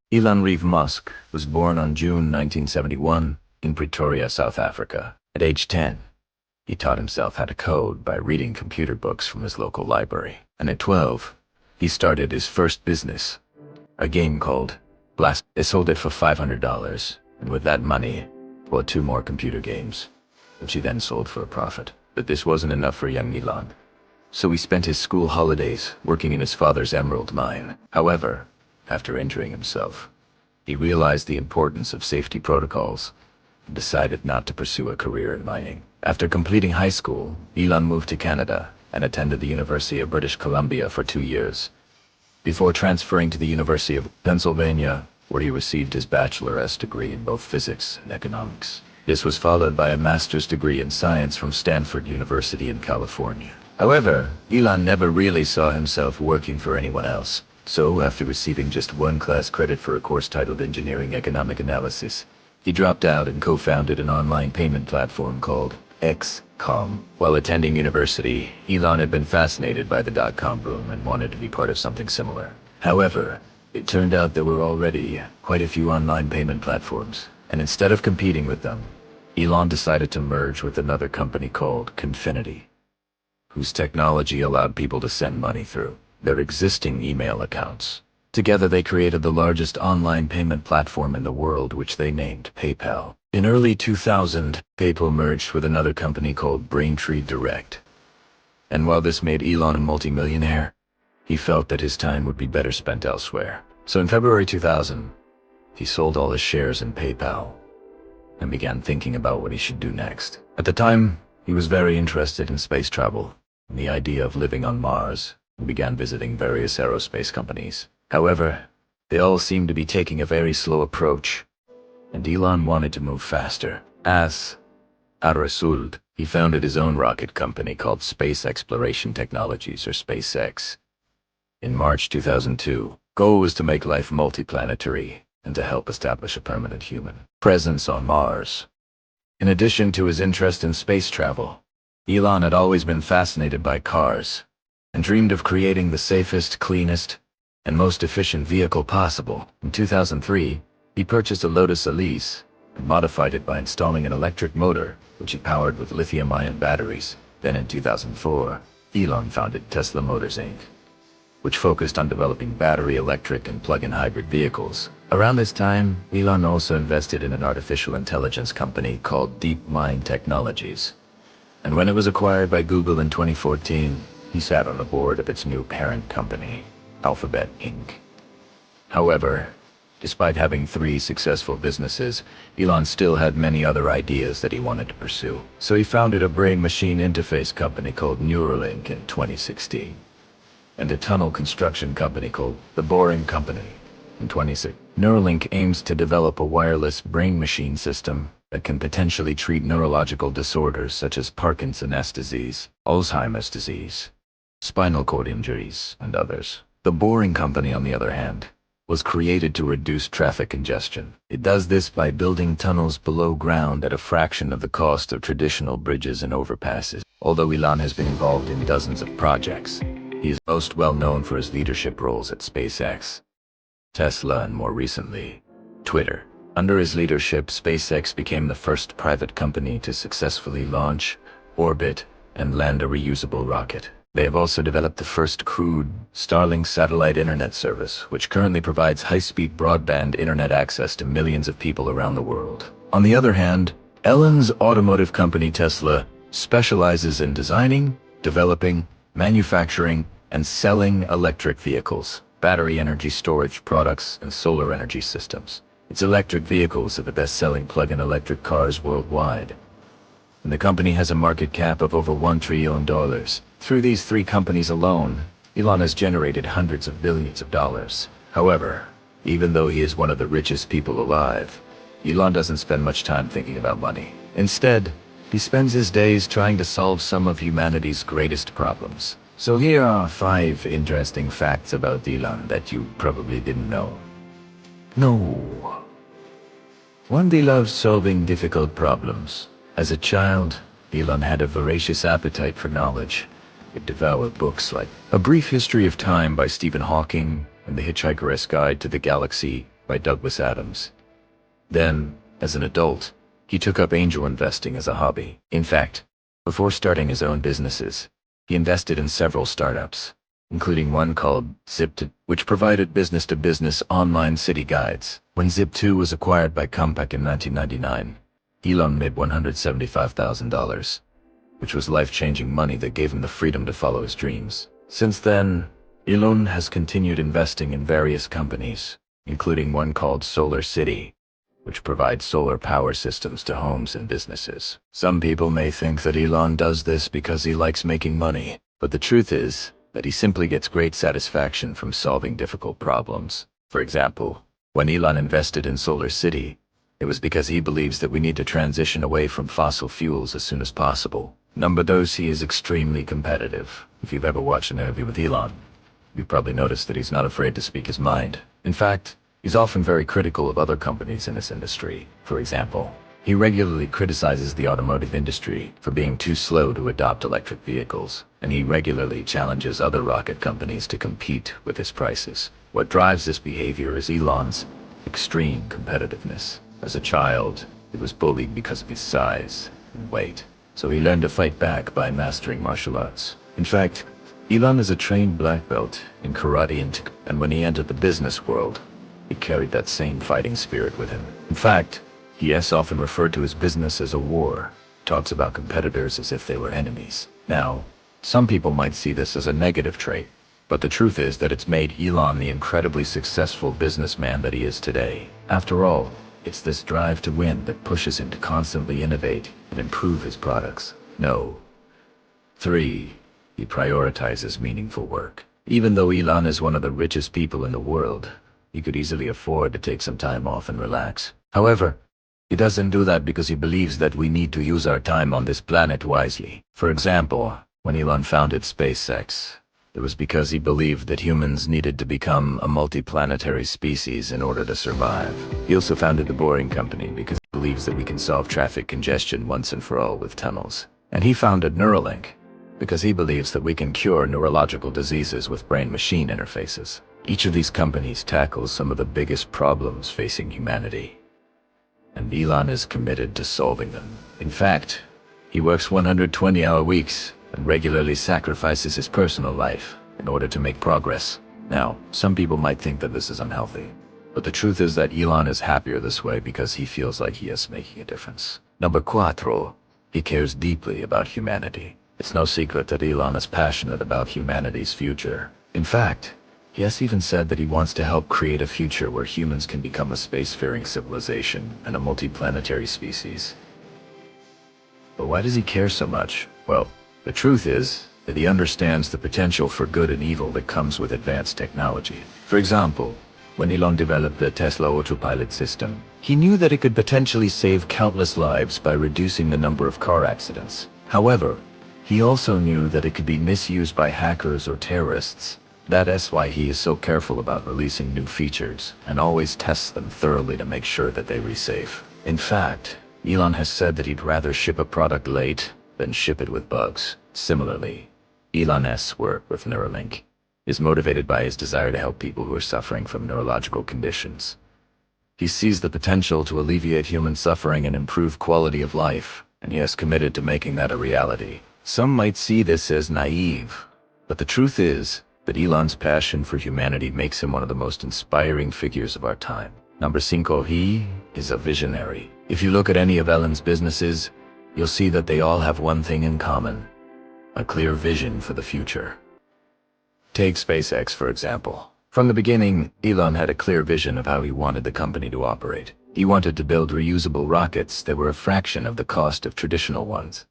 Elon Musk was born on June 1971 in Pretoria, South Africa. At age 10, he taught himself how to code by reading computer books from his local library. And at 12, he started his first business, a game called Blast. He sold it for $500, and with that money, bought 2 more computer games, which he then sold for a profit. But this wasn't enough for young Elon, so he spent his school holidays working in his father's emerald mine. However, after injuring himself, he realized the importance of safety protocols and decided not to pursue a career in mining. After completing high school, Elon moved to Canada and attended the University of British Columbia for 2 years, before transferring to the University of Pennsylvania, where he received his bachelor's degree in both physics and economics. This was followed by a master's degree in science from Stanford University in California. However, Elon never really saw himself working for anyone else. So, after receiving just 1 class credit for a course titled Engineering Economic Analysis, he dropped out and co-founded an online payment platform called XCOM. While attending university, Elon had been fascinated by the dot-com boom and wanted to be part of something similar. However, it turned out there were already quite a few online payment platforms, and instead of competing with them, Elon decided to merge with another company called Confinity, whose technology allowed people to send money through their existing email accounts. Together they created the largest online payment platform in the world, which they named PayPal. In early 2000, PayPal merged with another company called Braintree Direct. And while this made Elon a multimillionaire, he felt that his time would be better spent elsewhere. So in February 2000, he sold all his shares in PayPal and began thinking about what he should do next. At the time, he was very interested in space travel and the idea of living on Mars, and began visiting various aerospace companies. However, they all seemed to be taking a very slow approach, and Elon wanted to move faster. As a result, he founded his own rocket company called Space Exploration Technologies, or SpaceX. In March 2002, goal was to make life multiplanetary and to help establish a permanent human presence on Mars. In addition to his interest in space travel, Elon had always been fascinated by cars and dreamed of creating the safest, cleanest, and most efficient vehicle possible. In 2003, he purchased a Lotus Elise and modified it by installing an electric motor, which he powered with lithium-ion batteries. Then in 2004, Elon founded Tesla Motors Inc., which focused on developing battery, electric, and plug-in hybrid vehicles. Around this time, Elon also invested in an artificial intelligence company called DeepMind Technologies. And when it was acquired by Google in 2014, he sat on the board of its new parent company, Alphabet Inc. However, despite having 3 successful businesses, Elon still had many other ideas that he wanted to pursue. So he founded a brain-machine interface company called Neuralink in 2016, and a tunnel construction company called The Boring Company in 2016. Neuralink aims to develop a wireless brain-machine system that can potentially treat neurological disorders such as Parkinson's disease, Alzheimer's disease, spinal cord injuries, and others. The Boring Company, on the other hand, was created to reduce traffic congestion. It does this by building tunnels below ground at a fraction of the cost of traditional bridges and overpasses. Although Elon has been involved in dozens of projects, he is most well known for his leadership roles at SpaceX, Tesla, and more recently, Twitter. Under his leadership, SpaceX became the first private company to successfully launch, orbit, and land a reusable rocket. They have also developed the first crewed Starlink satellite internet service, which currently provides high-speed broadband internet access to millions of people around the world. On the other hand, Elon's automotive company Tesla specializes in designing, developing, manufacturing, and selling electric vehicles, battery energy storage products, and solar energy systems. Its electric vehicles are the best-selling plug-in electric cars worldwide, and the company has a market cap of over $1 trillion. Through these 3 companies alone, Elon has generated hundreds of billions of dollars. However, even though he is one of the richest people alive, Elon doesn't spend much time thinking about money. Instead, he spends his days trying to solve some of humanity's greatest problems. So here are 5 interesting facts about Elon that you probably didn't know. No. 1. He loves solving difficult problems. As a child, Elon had a voracious appetite for knowledge. He devoured books like A Brief History of Time by Stephen Hawking and The Hitchhiker's Guide to the Galaxy by Douglas Adams. Then, as an adult, he took up angel investing as a hobby. In fact, before starting his own businesses, he invested in several startups, including one called Zip2, which provided business-to-business online city guides. When Zip2 was acquired by Compaq in 1999, Elon made $175,000, which was life-changing money that gave him the freedom to follow his dreams. Since then, Elon has continued investing in various companies, including one called Solar City, which provides solar power systems to homes and businesses. Some people may think that Elon does this because he likes making money, but the truth is that he simply gets great satisfaction from solving difficult problems. For example, when Elon invested in Solar City, it was because he believes that we need to transition away from fossil fuels as soon as possible. Number two, he is extremely competitive. If you've ever watched an interview with Elon, you've probably noticed that he's not afraid to speak his mind. In fact, he's often very critical of other companies in this industry. For example, he regularly criticizes the automotive industry for being too slow to adopt electric vehicles, and he regularly challenges other rocket companies to compete with his prices. What drives this behavior is Elon's extreme competitiveness. As a child, he was bullied because of his size and weight, so he learned to fight back by mastering martial arts. In fact, Elon is a trained black belt in karate, and when he entered the business world, he carried that same fighting spirit with him. In fact, he has often referred to his business as a war, talks about competitors as if they were enemies. Now, some people might see this as a negative trait, but the truth is that it's made Elon the incredibly successful businessman that he is today. After all, it's this drive to win that pushes him to constantly innovate and improve his products. No. 3. He prioritizes meaningful work. Even though Elon is one of the richest people in the world, he could easily afford to take some time off and relax. However, he doesn't do that because he believes that we need to use our time on this planet wisely. For example, when Elon founded SpaceX, it was because he believed that humans needed to become a multi-planetary species in order to survive. He also founded the Boring Company because he believes that we can solve traffic congestion once and for all with tunnels. And he founded Neuralink because he believes that we can cure neurological diseases with brain-machine interfaces. Each of these companies tackles some of the biggest problems facing humanity, and Elon is committed to solving them. In fact, he works 120-hour weeks and regularly sacrifices his personal life in order to make progress. Now, some people might think that this is unhealthy, but the truth is that Elon is happier this way because he feels like he is making a difference. Number 4, he cares deeply about humanity. It's no secret that Elon is passionate about humanity's future. In fact, he has even said that he wants to help create a future where humans can become a spacefaring civilization and a multi-planetary species. But why does he care so much? Well, the truth is that he understands the potential for good and evil that comes with advanced technology. For example, when Elon developed the Tesla autopilot system, he knew that it could potentially save countless lives by reducing the number of car accidents. However, he also knew that it could be misused by hackers or terrorists. That's why he is so careful about releasing new features and always tests them thoroughly to make sure that they are safe. In fact, Elon has said that he'd rather ship a product late than ship it with bugs. Similarly, Elon's work with Neuralink is motivated by his desire to help people who are suffering from neurological conditions. He sees the potential to alleviate human suffering and improve quality of life, and he has committed to making that a reality. Some might see this as naive, but the truth is that Elon's passion for humanity makes him one of the most inspiring figures of our time. Number 5, he is a visionary. If you look at any of Elon's businesses, you'll see that they all have one thing in common: a clear vision for the future. Take SpaceX, for example. From the beginning, Elon had a clear vision of how he wanted the company to operate. He wanted to build reusable rockets that were a fraction of the cost of traditional ones.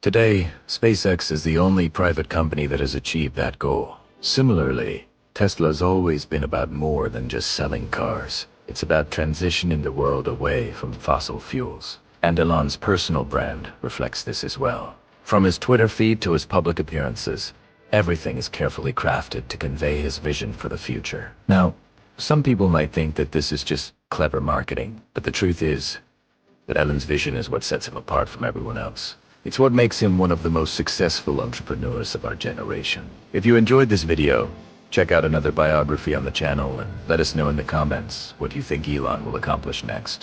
Today, SpaceX is the only private company that has achieved that goal. Similarly, Tesla's always been about more than just selling cars. It's about transitioning the world away from fossil fuels. And Elon's personal brand reflects this as well. From his Twitter feed to his public appearances, everything is carefully crafted to convey his vision for the future. Now, some people might think that this is just clever marketing, but the truth is that Elon's vision is what sets him apart from everyone else. It's what makes him one of the most successful entrepreneurs of our generation. If you enjoyed this video, Check out another biography on the channel and let us know in the comments what you think Elon will accomplish next.